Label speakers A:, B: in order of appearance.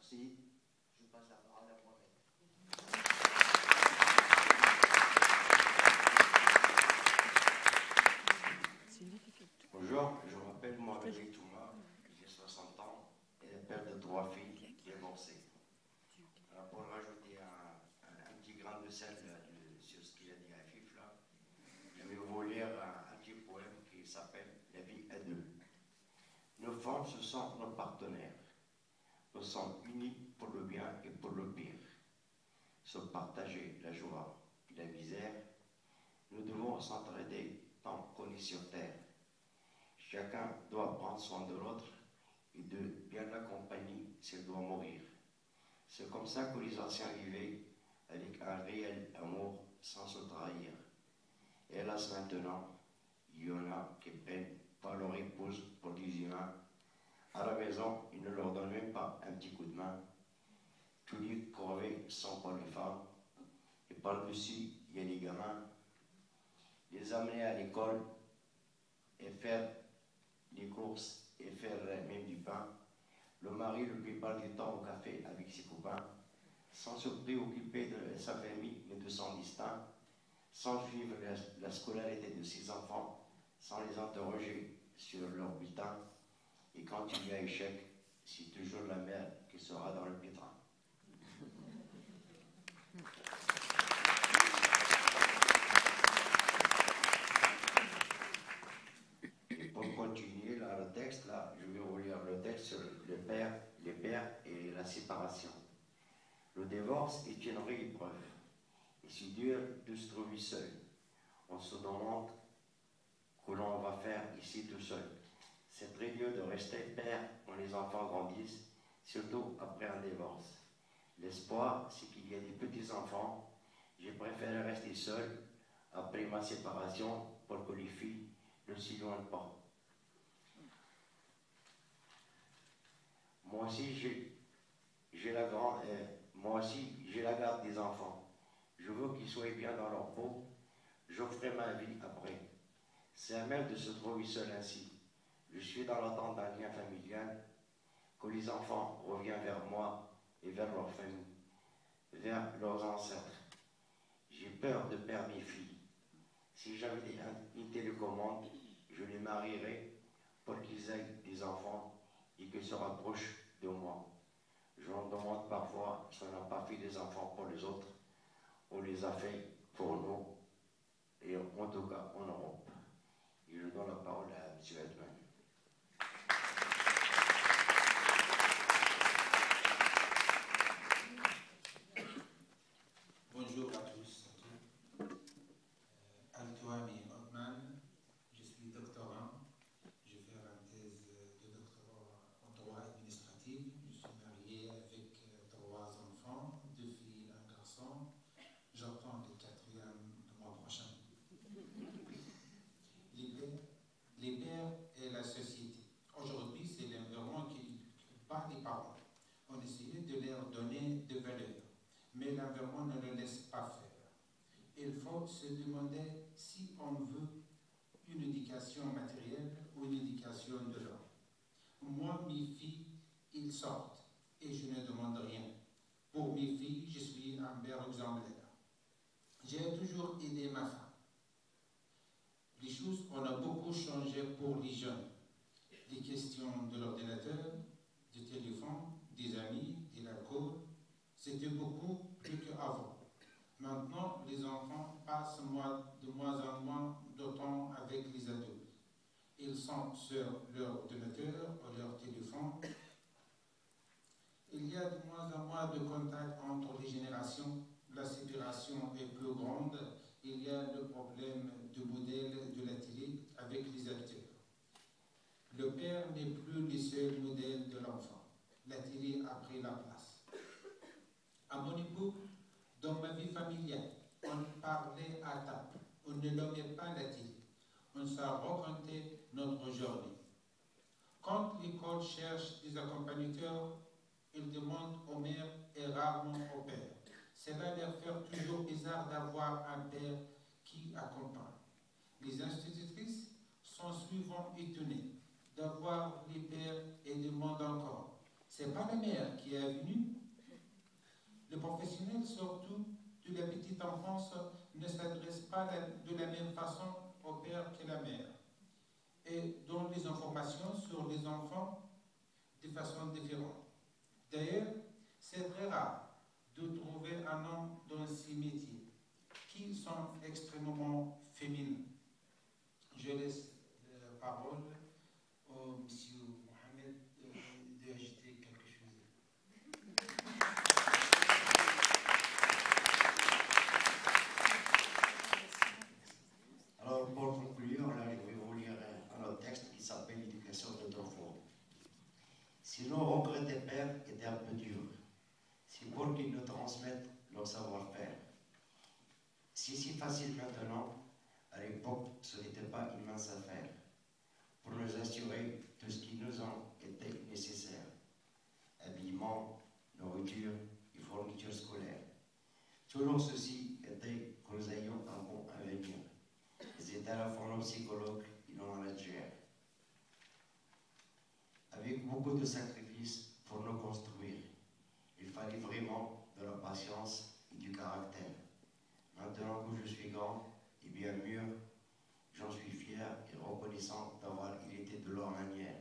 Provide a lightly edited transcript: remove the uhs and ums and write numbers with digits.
A: Merci. Je passe la parole à moi-même. Bonjour, je m'appelle Mohamed Touma, j'ai 60 ans et le père de 3 filles divorcées. Alors pour rajouter un petit grain de sel sur ce qu'il a dit à Fif là, je vais vous lire un petit poème qui s'appelle La vie à deux. Nos femmes, ce sont nos partenaires. Nous sommes unis pour le bien et pour le pire. Se partager la joie et la misère. Nous devons s'entraider tant qu'on est sur terre. Chacun doit prendre soin de l'autre et de bien l'accompagner s'il doit mourir. C'est comme ça que les anciens vivaient, avec un réel amour sans se trahir. Hélas maintenant, il y en a qui prennent par leur épouse pour des humains. À la maison, ils ne leur donnent même pas un petit coup de main. Tous les crevés sont pour les femmes. Et par-dessus, il y a les gamins. Les amener à l'école et faire les courses et faire même du pain. Le mari, la plupart du temps, au café avec ses copains, sans se préoccuper de sa famille mais de son destin, sans suivre la scolarité de ses enfants, sans les interroger sur leur bulletin. Et quand il y a échec, c'est toujours la mère qui sera dans le pétrin. Et pour continuer là, le texte, là, je vais vous lire le texte sur les pères et la séparation. Le divorce est une vraie épreuve. Et c'est dur de se trouver seul. On se demande que l'on va faire ici tout seul. C'est très dur de rester père quand les enfants grandissent, surtout après un divorce. L'espoir, c'est qu'il y a des petits-enfants. J'ai préféré rester seul après ma séparation pour que les filles ne s'éloignent pas. Moi aussi, j'ai la garde des enfants. Je veux qu'ils soient bien dans leur peau. Je ferai ma vie après. C'est un mal de se trouver seul ainsi. Je suis dans l'attente d'un lien familial, que les enfants reviennent vers moi et vers leur famille, vers leurs ancêtres. J'ai peur de perdre mes filles. Si j'avais une télécommande, je les marierais pour qu'ils aient des enfants et qu'ils se rapprochent de moi. Je me demande parfois si on n'a pas fait des enfants pour les autres, on les a fait pour nous, et en tout cas en Europe. Et je donne la parole à M. Edman.
B: Bonjour à tous. Al-Touami Othman, je suis doctorant. Je fais une thèse de doctorat en droit administratif. Je suis marié avec 3 enfants, 2 filles et un garçon. J'attends le 4e le mois prochain. Les pères et la société. Aujourd'hui, c'est l'environnement qui bat les parents. On essayait de leur donner des valeurs, mais l'environnement ne le laisse pas faire. Il faut se demander si on veut une éducation matérielle ou une éducation de l'homme. Moi, mes filles, ils sortent et je ne demande rien. Pour mes filles, je suis un père exemplaire. J'ai toujours aidé ma femme. Les choses, on a beaucoup changé pour les jeunes. Les questions de l'ordinateur, du téléphone, des amis, de l'alcool, c'était beaucoup plus qu'avant. Maintenant, les enfants passent de moins en moins de temps avec les adultes. Ils sont sur leur ordinateur ou leur téléphone. Il y a de moins en moins de contact entre les générations. La séparation est plus grande. Il y a le problème du modèle de la télé avec les acteurs. Le père n'est plus le seul modèle de l'enfant. La télé a pris la place. À mon époque, dans ma vie familiale, on parlait à table. On ne nommait pas la télé. On se racontait notre journée. Quand l'école cherche des accompagnateurs, ils demandent aux mères et rarement au père. Cela leur fait toujours bizarre d'avoir un père qui accompagne. Les institutrices sont souvent étonnées d'avoir les pères et demandent encore Ce n'est pas la mère qui est venue. Le professionnel, surtout de la petite enfance, ne s'adresse pas de la même façon au père que la mère et donne les informations sur les enfants de façon différente. D'ailleurs, c'est très rare de trouver un homme dans ces métiers qui sont extrêmement féminins. Je laisse la parole au monsieur Mohamed d'ajouter quelque chose.
A: Alors, pour conclure, là, je vais vous lire un autre texte qui s'appelle L'éducation d'autrefois. Si nos regrets des pères étaient un peu durs, c'est pour qu'ils nous transmettent leur savoir-faire. C'est si facile maintenant, à l'époque, ce n'était pas une mince affaire. Pour nous assurer tout ce qui nous en était nécessaire. Habillement, nourriture et fourniture scolaire. Toujours ceci était que nous ayons un bon avenir. Ils étaient à la fois nos psychologues et nos managers. Avec beaucoup de sacrifices pour nous construire, il fallait vraiment de la patience et du caractère. Maintenant que je suis grand et bien mûr, j'en suis fier et reconnaissant d'avoir hérité de leur manière.